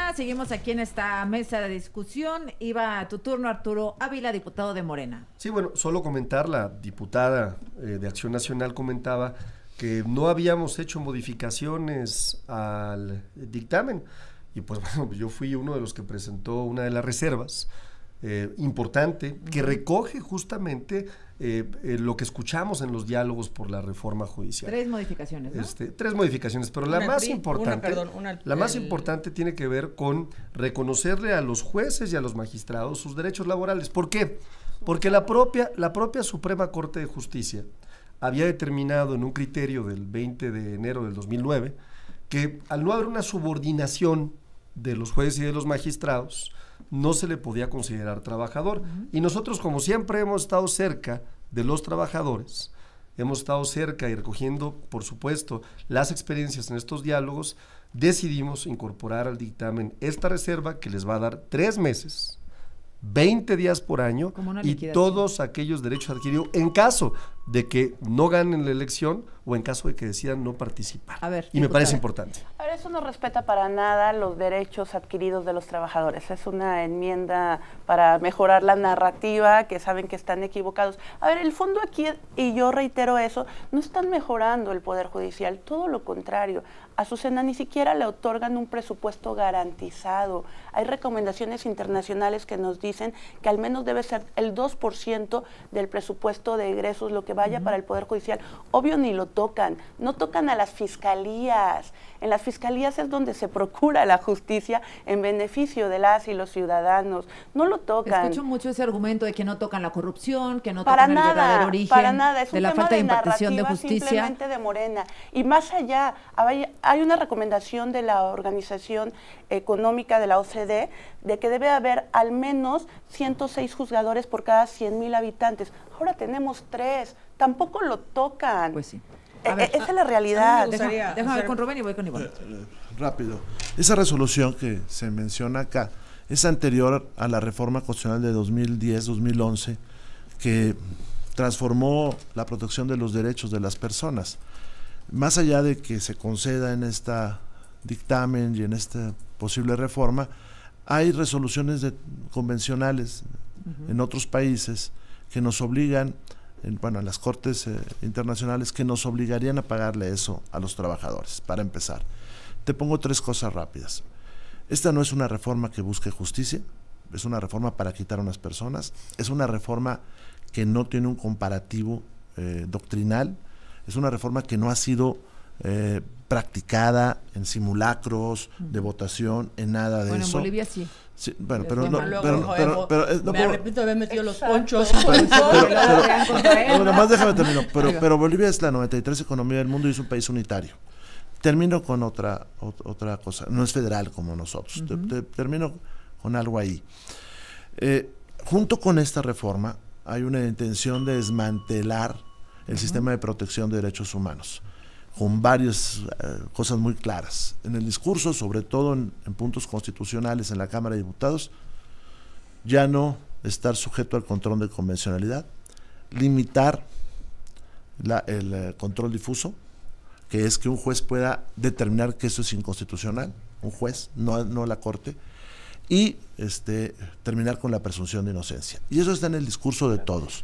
mañana. Seguimos aquí en esta mesa de discusión. Iba a tu turno, Arturo Ávila, diputado de Morena. Sí, bueno, solo comentar, la diputada de Acción Nacional comentaba que no habíamos hecho modificaciones al dictamen. Y pues bueno, yo fui uno de los que presentó una de las reservas importante, que recoge justamente lo que escuchamos en los diálogos por la reforma judicial. 3 modificaciones, ¿no? 3 modificaciones, pero la más importante tiene que ver con reconocerle a los jueces y a los magistrados sus derechos laborales. ¿Por qué? Porque la propia Suprema Corte de Justicia había determinado en un criterio del 20 de enero del 2009 que al no haber una subordinación de los jueces y de los magistrados, no se le podía considerar trabajador. Y nosotros, como siempre, hemos estado cerca de los trabajadores, hemos estado cerca y recogiendo, por supuesto, las experiencias en estos diálogos, decidimos incorporar al dictamen esta reserva que les va a dar 3 meses, 20 días por año y todos aquellos derechos adquiridos en caso de que no ganen la elección o en caso de que decidan no participar. A ver, y me parece importante. Ahora, eso no respeta para nada los derechos adquiridos de los trabajadores. Es una enmienda para mejorar la narrativa, que saben que están equivocados. A ver, el fondo aquí, y yo reitero eso, no están mejorando el Poder Judicial, todo lo contrario. A Azucena ni siquiera le otorgan un presupuesto garantizado. Hay recomendaciones internacionales que nos dicen que al menos debe ser el 2% del presupuesto de egresos lo que vaya para el Poder Judicial. Obvio ni lo tocan, no tocan a las fiscalías. En las fiscalías es donde se procura la justicia en beneficio de las y los ciudadanos. No lo tocan. Escucho mucho ese argumento de que no tocan la corrupción, que no tocan el verdadero origen de la falta de impartición de justicia. Simplemente de Morena. Y más allá, hay una recomendación de la Organización Económica de la OCDE de que debe haber al menos 106 juzgadores por cada 100,000 habitantes. Ahora tenemos 3, tampoco lo tocan. Pues sí. Esa es la realidad. Déjame ver con Rubén y voy con Iván. Rápido. Esa resolución que se menciona acá es anterior a la reforma constitucional de 2010-2011 que transformó la protección de los derechos de las personas. Más allá de que se conceda en esta dictamen y en esta posible reforma, hay resoluciones convencionales en otros países que nos obligan, en las cortes internacionales, que nos obligarían a pagarle eso a los trabajadores. Para empezar, te pongo 3 cosas rápidas. Esta no es una reforma que busque justicia, es una reforma para quitar a unas personas, es una reforma que no tiene un comparativo doctrinal, es una reforma que no ha sido practicada en simulacros de votación, en nada de eso. En Bolivia sí. Sí, bueno, pero me arrepiento de haber metido los ponchos. Nada más déjame terminar. Pero Bolivia es la 93 economía del mundo y es un país unitario. Termino con otra cosa. No es federal como nosotros. Termino con algo ahí. Junto con esta reforma hay una intención de desmantelar el sistema de protección de derechos humanos, con varias cosas muy claras. En el discurso, sobre todo en puntos constitucionales en la Cámara de Diputados, ya no estar sujeto al control de convencionalidad, limitar el control difuso, que es que un juez pueda determinar que eso es inconstitucional, un juez, no la Corte, y terminar con la presunción de inocencia. Y eso está en el discurso de todos.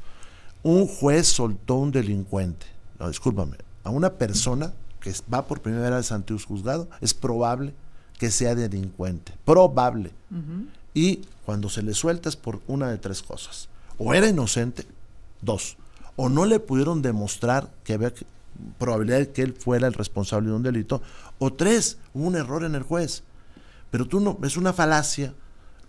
Un juez soltó un delincuente, no, discúlpame, a una persona que va por primera vez ante un juzgado, es probable que sea delincuente, probable. Y cuando se le suelta es por una de 3 cosas: o era inocente, 2, o no le pudieron demostrar que había probabilidad de que él fuera el responsable de un delito, o 3, hubo un error en el juez. Pero es una falacia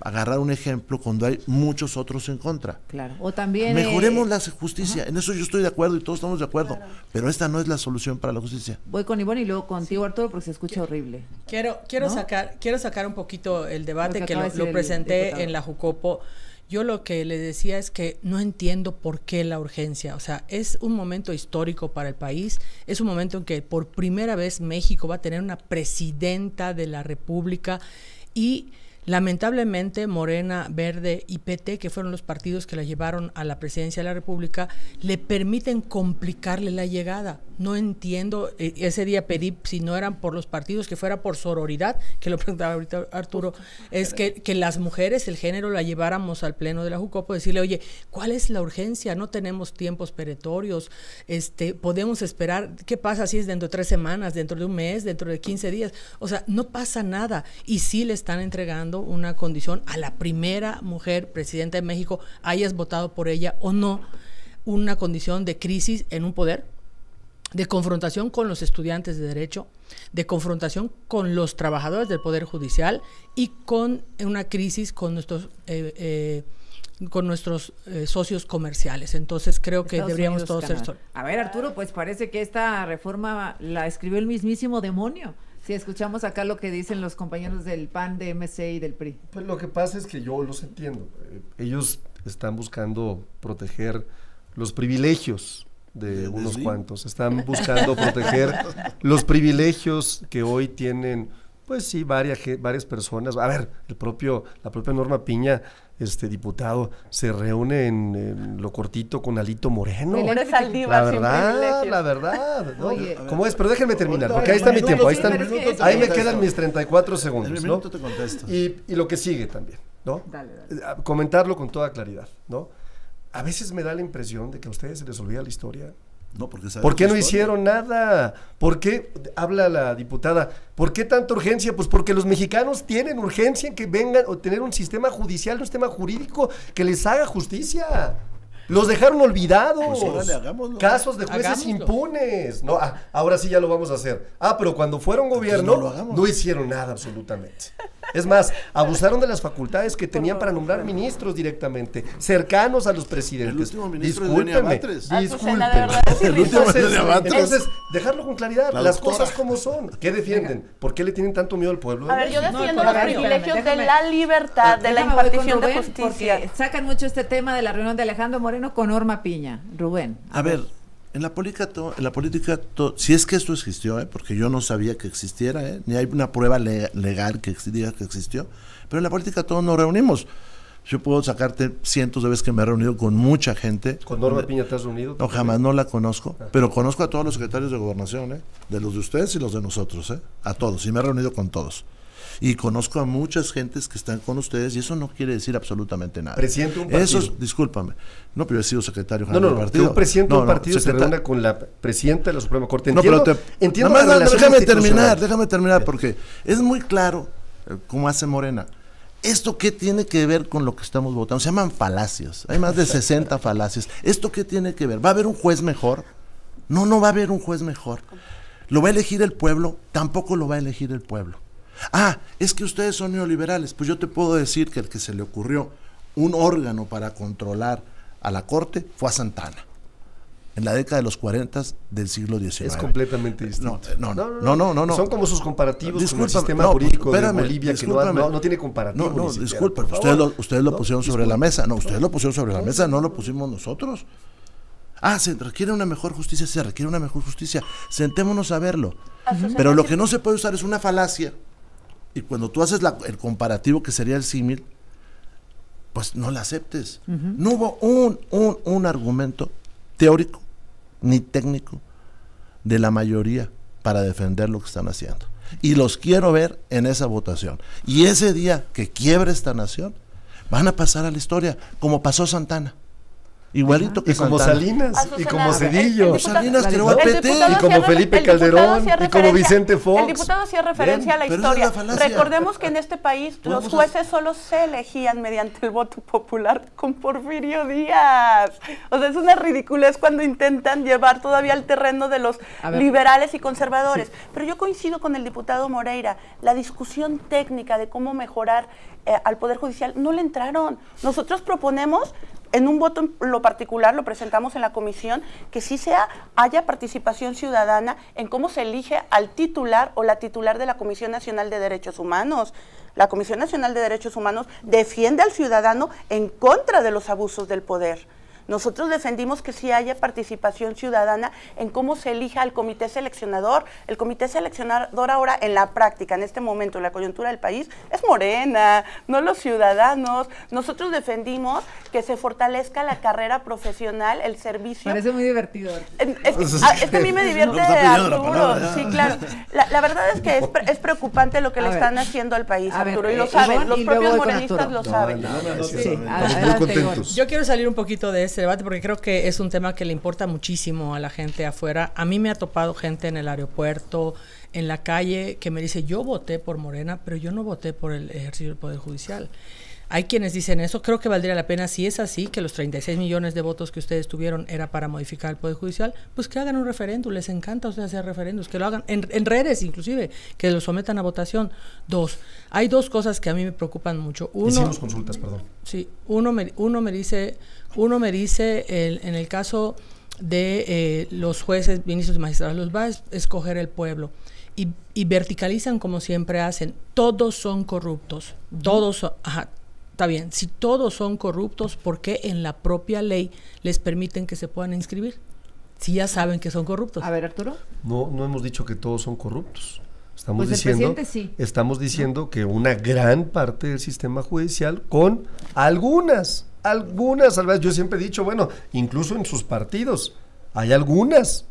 agarrar un ejemplo cuando hay muchos otros en contra. Claro. O también mejoremos la justicia. En eso yo estoy de acuerdo y todos estamos de acuerdo. Claro. Pero esta no es la solución para la justicia. Voy con Ivonne y luego contigo, Arturo, porque se escucha horrible. Quiero sacar un poquito el debate que lo presenté en la Jucopo. Yo lo que le decía es que no entiendo por qué la urgencia. O sea, es un momento histórico para el país, es un momento en que por primera vez México va a tener una presidenta de la República y Lamentablemente, Morena, Verde y PT, que fueron los partidos que la llevaron a la presidencia de la República, le permiten complicarle la llegada. No entiendo, ese día pedí, si no eran por los partidos, que fuera por sororidad, que lo preguntaba ahorita Arturo, es que las mujeres, el género, la lleváramos al pleno de la Jucopo, decirle, oye, ¿cuál es la urgencia? No tenemos tiempos perentorios, podemos esperar, ¿qué pasa si es dentro de 3 semanas, dentro de un mes, dentro de 15 días? O sea, no pasa nada, y sí le están entregando una condición a la primera mujer presidenta de México, hayas votado por ella o no, una condición de crisis en un poder, de confrontación con los estudiantes de derecho, de confrontación con los trabajadores del Poder Judicial y con una crisis con nuestros socios comerciales. Entonces creo que deberíamos todos ser... A ver, Arturo, pues parece que esta reforma la escribió el mismísimo demonio. Si escuchamos acá lo que dicen los compañeros del PAN, de MC y del PRI. Pues lo que pasa es que yo los entiendo. Ellos están buscando proteger los privilegios de unos cuantos. Están buscando proteger los privilegios que hoy tienen, pues sí, varias personas. A ver, la propia Norma Piña, diputado, se reúne en lo cortito con Alito Moreno. La verdad. ¿No? Oye, ¿cómo es? Pero déjenme terminar, porque ahí está mi tiempo. Ahí me quedan mis 34 segundos. En el minuto te contesto. Y lo que sigue también, ¿no? Dale. Comentarlo con toda claridad, ¿no? A veces me da la impresión de que a ustedes se les olvida la historia. No, porque ¿por qué no hicieron nada? ¿Por qué? Habla la diputada. ¿Por qué tanta urgencia? Pues porque los mexicanos tienen urgencia en que vengan o tener un sistema judicial, un sistema jurídico que les haga justicia. Los dejaron olvidados. Pues órale, hagámoslo. Casos de jueces impunes. No, ahora sí ya lo vamos a hacer. Pero cuando fueron gobierno no hicieron nada absolutamente. Es más, abusaron de las facultades que tenían para nombrar ministros directamente, cercanos a los presidentes. El último ministro discúlpenme. Entonces, dejarlo con claridad, las cosas como son. ¿Qué defienden? ¿Por qué le tienen tanto miedo al pueblo? A ver, yo defiendo los privilegios de la libertad, de la impartición de justicia. Porque sacan mucho este tema de la reunión de Alejandro Moreno con Norma Piña. Rubén. A ver, en la política, si es que esto existió, porque yo no sabía que existiera, ni hay una prueba legal que diga que existió, pero en la política todos nos reunimos. Yo puedo sacarte cientos de veces que me he reunido con mucha gente. ¿Con Norma Piña te has reunido? No, jamás, no la conozco, pero conozco a todos los secretarios de gobernación, de los de ustedes y los de nosotros, a todos, y me he reunido con todos. Y conozco a muchas gentes que están con ustedes y eso no quiere decir absolutamente nada. Presidente de un partido. Eso, discúlpame, no, pero yo he sido secretario general del partido. Que un presidente de un partido se reúna con la presidenta de la Suprema Corte. Entiendo déjame terminar porque es muy claro cómo hace Morena. ¿Esto qué tiene que ver con lo que estamos votando? Se llaman falacias, hay más de 60 falacias. ¿Esto qué tiene que ver? ¿Va a haber un juez mejor? No va a haber un juez mejor. ¿Lo va a elegir el pueblo? Tampoco lo va a elegir el pueblo. Es que ustedes son neoliberales. Pues yo te puedo decir que el que se le ocurrió un órgano para controlar a la Corte fue a Santana, en la década de los 40 del siglo XIX. Es completamente distinto. No. Son como sus comparativos con el sistema jurídico de Bolivia, que no tiene comparativo. Disculpe, ustedes lo pusieron sobre la mesa. No, ustedes lo pusieron sobre la mesa, no lo pusimos nosotros. Se requiere una mejor justicia, sentémonos a verlo. Pero lo que no se puede usar es una falacia. Y cuando tú haces el comparativo, que sería el símil, pues no la aceptes. No hubo un argumento teórico ni técnico de la mayoría para defender lo que están haciendo. Y los quiero ver en esa votación. Y ese día que quiebre esta nación, van a pasar a la historia, como pasó Santana. Igualito que como Salinas, y como Cedillo. Salinas creó a PT. Y como Felipe Calderón, y como Vicente Fox. El diputado hacía referencia a la historia. Recordemos que en este país los jueces solo se elegían mediante el voto popular con Porfirio Díaz. O sea, es una ridiculez cuando intentan llevar todavía al terreno de los liberales y conservadores. Pero yo coincido con el diputado Moreira. La discusión técnica de cómo mejorar al Poder Judicial no le entraron. Nosotros proponemos, en un voto en lo particular, lo presentamos en la comisión, que sí haya participación ciudadana en cómo se elige al titular o la titular de la Comisión Nacional de Derechos Humanos. La Comisión Nacional de Derechos Humanos defiende al ciudadano en contra de los abusos del poder. Nosotros defendimos que sí haya participación ciudadana en cómo se elija al comité seleccionador. El comité seleccionador ahora en la práctica, en este momento, en la coyuntura del país, es Morena, no los ciudadanos. Nosotros defendimos que se fortalezca la carrera profesional, el servicio. Parece muy divertido. Es que a mí me divierte Arturo. Sí, claro. La verdad es que es preocupante lo que le están haciendo al país, Arturo, y lo saben, los propios morenistas lo saben. Yo quiero salir un poquito de este debate porque creo que es un tema que le importa muchísimo a la gente afuera. A mí me ha topado gente en el aeropuerto, en la calle, que me dice, yo voté por Morena, pero yo no voté por el ejercicio del Poder Judicial. Hay quienes dicen eso. Creo que valdría la pena, si es así, que los 36 millones de votos que ustedes tuvieron era para modificar el Poder Judicial, pues que hagan un referéndum. Les encanta a ustedes hacer referéndums, que lo hagan en redes inclusive, que lo sometan a votación. Hay dos cosas que a mí me preocupan mucho. Hicimos consultas, perdón. Sí, uno me dice en el caso de los jueces, ministros y magistrados, los va a escoger el pueblo. Y verticalizan como siempre hacen. Todos son corruptos. Todos son... Está bien, si todos son corruptos, ¿por qué en la propia ley les permiten que se puedan inscribir? Si ya saben que son corruptos. A ver, Arturo. No hemos dicho que todos son corruptos. Estamos diciendo que una gran parte del sistema judicial, con algunas, yo siempre he dicho, bueno, incluso en sus partidos, hay algunas,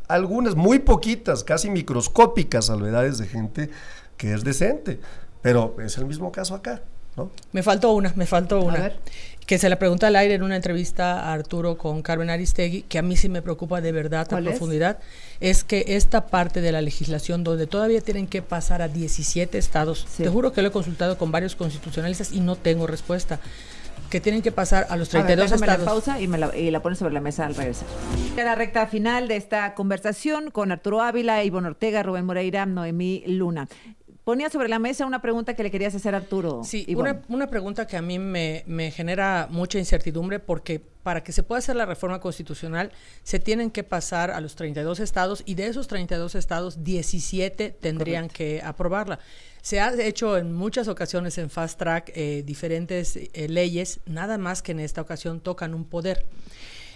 muy poquitas, casi microscópicas salvedades de gente que es decente, pero es el mismo caso acá, ¿no? Me faltó una, que se la pregunta al aire en una entrevista a Arturo con Carmen Aristegui, que a mí sí me preocupa de verdad a profundidad, es que esta parte de la legislación donde todavía tienen que pasar a 17 estados, te juro que lo he consultado con varios constitucionalistas y no tengo respuesta, que tienen que pasar a los 32 estados. La pausa y la ponen sobre la mesa al regresar. La recta final de esta conversación con Arturo Ávila, Ivonne Ortega, Rubén Moreira, Noemí Luna. Ponía sobre la mesa una pregunta que le querías hacer a Arturo. Sí, una pregunta que a mí me genera mucha incertidumbre, porque para que se pueda hacer la reforma constitucional se tienen que pasar a los 32 estados y de esos 32 estados 17 tendrían que aprobarla. Se ha hecho en muchas ocasiones en fast track diferentes leyes, nada más que en esta ocasión tocan un poder.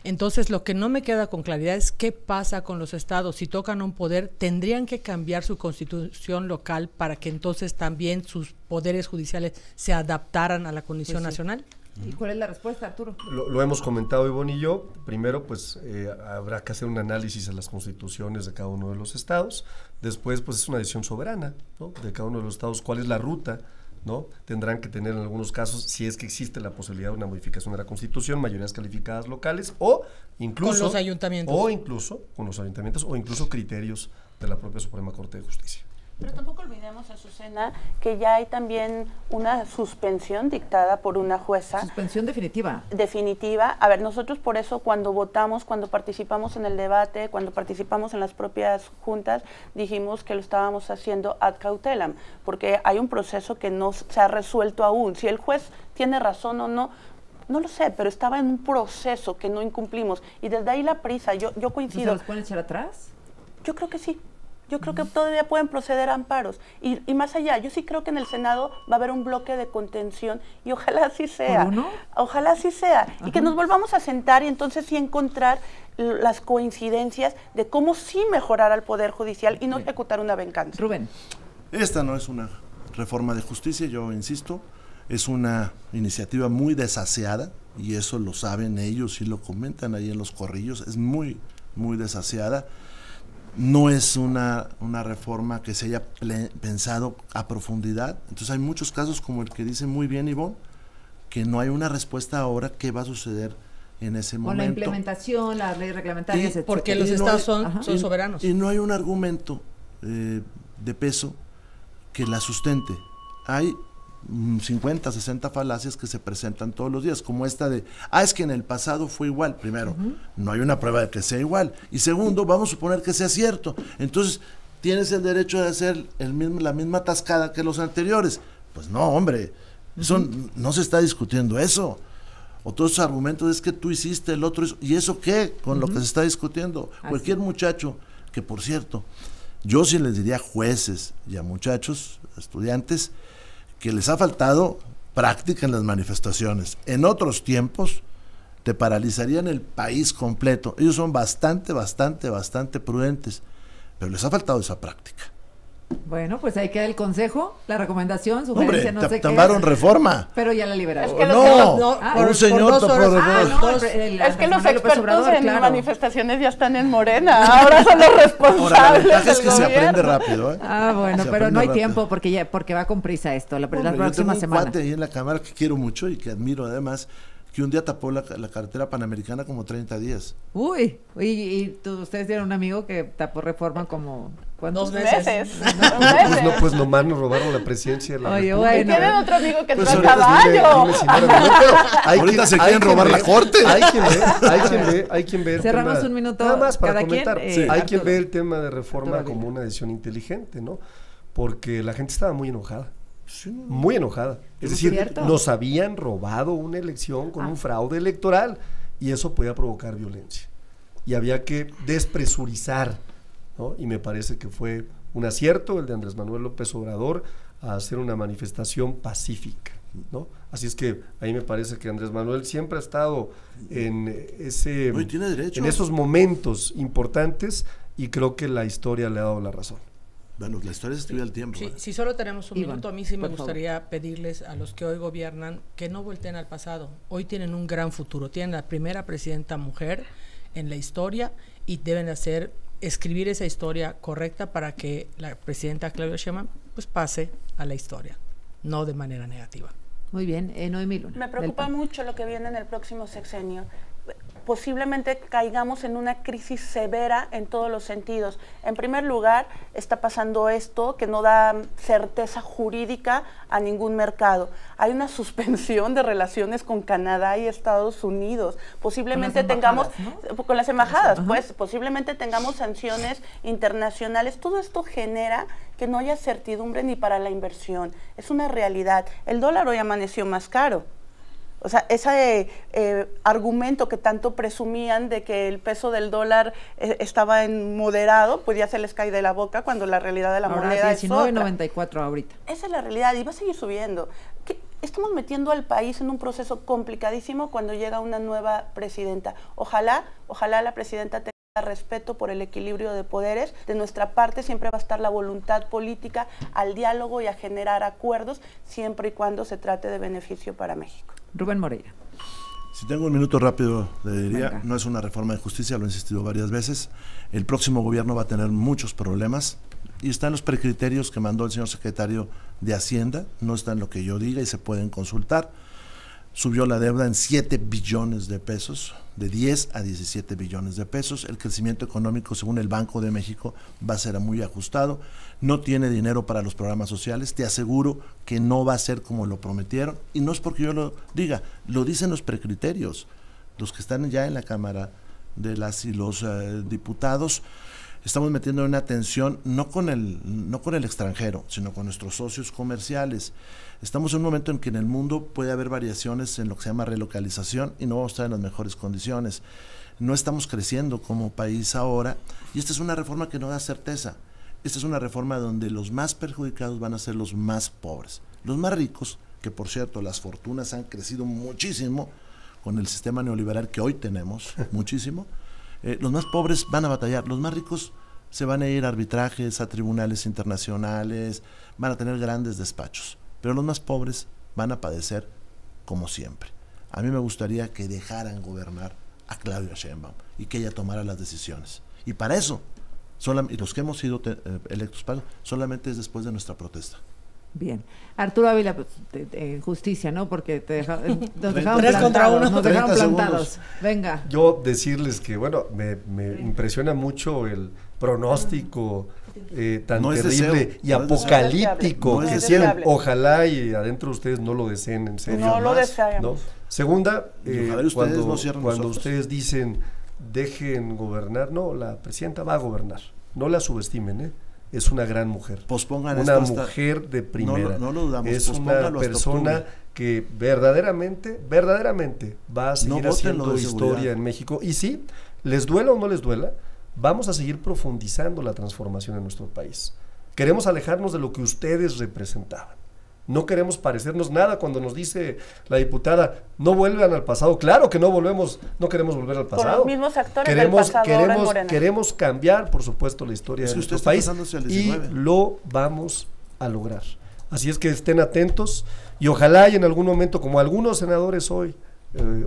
Entonces, lo que no me queda con claridad es qué pasa con los estados. Si tocan un poder, ¿tendrían que cambiar su constitución local para que entonces también sus poderes judiciales se adaptaran a la condición nacional? ¿Y cuál es la respuesta, Arturo? Lo hemos comentado Ivonne y yo. Primero, pues habrá que hacer un análisis de las constituciones de cada uno de los estados. Después, pues es una decisión soberana, ¿no?, de cada uno de los estados. ¿Cuál es la ruta? ¿No? Tendrán que tener en algunos casos, si es que existe la posibilidad de una modificación de la Constitución, mayorías calificadas locales o incluso con los ayuntamientos o incluso criterios de la propia Suprema Corte de Justicia. Pero tampoco olvidemos, Azucena, que ya hay también una suspensión dictada por una jueza. ¿Suspensión definitiva? Definitiva. A ver, nosotros por eso cuando votamos, cuando participamos en el debate, cuando participamos en las propias juntas, dijimos que lo estábamos haciendo ad cautelam, porque hay un proceso que no se ha resuelto aún. Si el juez tiene razón o no, no lo sé, pero estaba en un proceso que no incumplimos. Y desde ahí la prisa, yo coincido. ¿Se los pueden echar atrás? Yo creo que sí. Yo creo que todavía pueden proceder a amparos. Y más allá, yo sí creo que en el Senado va a haber un bloque de contención y ojalá así sea. ¿Por uno? Ojalá así sea. Ajá. Y que nos volvamos a sentar y entonces sí encontrar las coincidencias de cómo sí mejorar al Poder Judicial y no ejecutar una venganza. Rubén. Esta no es una reforma de justicia, yo insisto. Es una iniciativa muy desaseada y eso lo saben ellos y lo comentan ahí en los corrillos. Es muy, muy desaseada. No es una reforma que se haya pensado a profundidad. Entonces hay muchos casos como el que dice muy bien Ivonne, que no hay una respuesta ahora qué va a suceder en ese momento. Con la implementación, las leyes reglamentarias, etc. Porque los estados son soberanos. Y no hay un argumento de peso que la sustente. Hay 50, 60 falacias que se presentan todos los días, como esta de, es que en el pasado fue igual. Primero, no hay una prueba de que sea igual. Y segundo, vamos a suponer que sea cierto. Entonces, ¿tienes el derecho de hacer la misma atascada que los anteriores? Pues no, hombre, eso no se está discutiendo eso. O todos esos argumentos es que tú hiciste, el otro hizo. ¿Y eso qué? Con lo que se está discutiendo. Cualquier muchacho, que por cierto, yo sí les diría a jueces y a muchachos, estudiantes, que les ha faltado práctica en las manifestaciones. En otros tiempos, te paralizarían el país completo. Ellos son bastante prudentes, pero les ha faltado esa práctica. Bueno, pues ahí queda el consejo, la recomendación, sugerencia, no sé qué. Tomaron reforma. Pero ya la liberaron. Es que un señor tapó reforma. Es que los expertos en manifestaciones ya están en Morena, ahora son los responsables. Ahora, la ventaja es que se aprende rápido, ¿eh? Bueno, pero no hay tiempo porque va con prisa esto, la próxima semana. Yo tengo un cuate ahí en la Cámara que quiero mucho y que admiro además, que un día tapó la carretera panamericana como 30 días. Uy, ustedes tienen un amigo que tapó reforma como... ¿Cuántos meses? Pues nomás nos robaron la presidencia. Oye, bueno. Tienen otro amigo que trae caballo. Ahorita se quieren robar la corte. Hay quien ve el Cerramos tema, un minuto nada más para cada comentar. quien. Hay quien ve el tema de reforma como una decisión inteligente, ¿no? Porque la gente estaba muy enojada. Sí. Muy enojada. Es decir, ¿cierto? Nos habían robado una elección con un fraude electoral y eso podía provocar violencia. Y había que despresurizar, ¿no? Y me parece que fue un acierto el de Andrés Manuel López Obrador a hacer una manifestación pacífica, ¿no? Así es que ahí me parece que Andrés Manuel siempre ha estado en esos momentos importantes y creo que la historia le ha dado la razón. Bueno, la historia se escribe al tiempo. Sí, si solo tenemos un minuto, a mí sí me gustaría pedirles a los que hoy gobiernan que no volteen al pasado. Hoy tienen un gran futuro, tienen la primera presidenta mujer en la historia y deben escribir esa historia correcta para que la presidenta Claudia Sheinbaum pues pase a la historia, no de manera negativa. Muy bien, Noemí Luna. Me preocupa mucho lo que viene en el próximo sexenio. Posiblemente caigamos en una crisis severa en todos los sentidos. En primer lugar, está pasando esto que no da certeza jurídica a ningún mercado. Hay una suspensión de relaciones con Canadá y Estados Unidos. Posiblemente tengamos, ¿no? Con las embajadas, pues, posiblemente tengamos sanciones internacionales. Todo esto genera que no haya certidumbre ni para la inversión. Es una realidad. El dólar hoy amaneció más caro. O sea, ese argumento que tanto presumían de que el peso del dólar estaba en moderado, pues ya se les cae de la boca cuando la realidad de la moneda es otra. 19.94 ahorita. Esa es la realidad y va a seguir subiendo. Estamos metiendo al país en un proceso complicadísimo cuando llega una nueva presidenta. Ojalá la presidenta tenga respeto por el equilibrio de poderes. De nuestra parte siempre va a estar la voluntad política al diálogo y a generar acuerdos, siempre y cuando se trate de beneficio para México. Rubén Moreira. Si tengo un minuto rápido, le diría, no es una reforma de justicia, lo he insistido varias veces. El próximo gobierno va a tener muchos problemas y están los precriterios que mandó el señor secretario de Hacienda, no está en lo que yo diga y se pueden consultar. Subió la deuda en 7 billones de pesos, de 10 a 17 billones de pesos. El crecimiento económico, según el Banco de México, va a ser muy ajustado. No tiene dinero para los programas sociales. Te aseguro que no va a ser como lo prometieron. Y no es porque yo lo diga, lo dicen los precriterios. Los que están ya en la Cámara de las y los diputados. Estamos metiendo una tensión no con el extranjero, sino con nuestros socios comerciales. Estamos en un momento en que en el mundo puede haber variaciones en lo que se llama relocalización y no vamos a estar en las mejores condiciones. No estamos creciendo como país ahora y esta es una reforma que no da certeza. Esta es una reforma donde los más perjudicados van a ser los más pobres. Los más ricos, que por cierto las fortunas han crecido muchísimo con el sistema neoliberal que hoy tenemos, muchísimo. Los más pobres van a batallar, los más ricos se van a ir a arbitrajes, a tribunales internacionales, van a tener grandes despachos, pero los más pobres van a padecer como siempre. A mí me gustaría que dejaran gobernar a Claudia Sheinbaum y que ella tomara las decisiones. Y para eso, y los que hemos sido electos para solamente es después de nuestra protesta. Bien. Arturo Ávila, justicia, ¿no? Porque nos dejaron 3 contra 1. Nos dejaron plantados. Venga. Yo decirles que, bueno, me impresiona mucho el pronóstico tan terrible y apocalíptico que hicieron. Ojalá y adentro ustedes no lo deseen en serio. No lo deseamos. ¿No? Segunda, cuando ustedes ustedes dicen dejen gobernar, no, la presidenta va a gobernar. No la subestimen, Es una gran mujer. Pospongan una mujer de primera. No lo dudamos. Es una persona que verdaderamente va a seguir haciendo historia en México. Y sí, les duela o no les duela, vamos a seguir profundizando la transformación en nuestro país. Queremos alejarnos de lo que ustedes representaban. No queremos parecernos nada cuando nos dice la diputada, no vuelvan al pasado. Claro que no queremos volver al pasado. Con los mismos actores del pasado queremos cambiar, por supuesto, la historia de nuestro país y lo vamos a lograr. Así es que estén atentos y ojalá y en algún momento, como algunos senadores hoy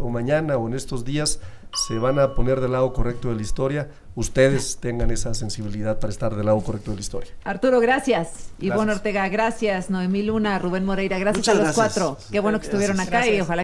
o mañana o en estos días se van a poner del lado correcto de la historia, ustedes tengan esa sensibilidad para estar del lado correcto de la historia. Arturo, gracias. Ivonne Ortega, gracias. Noemí Luna, Rubén Moreira, gracias. Muchas a los cuatro. Qué bueno que estuvieron acá y ojalá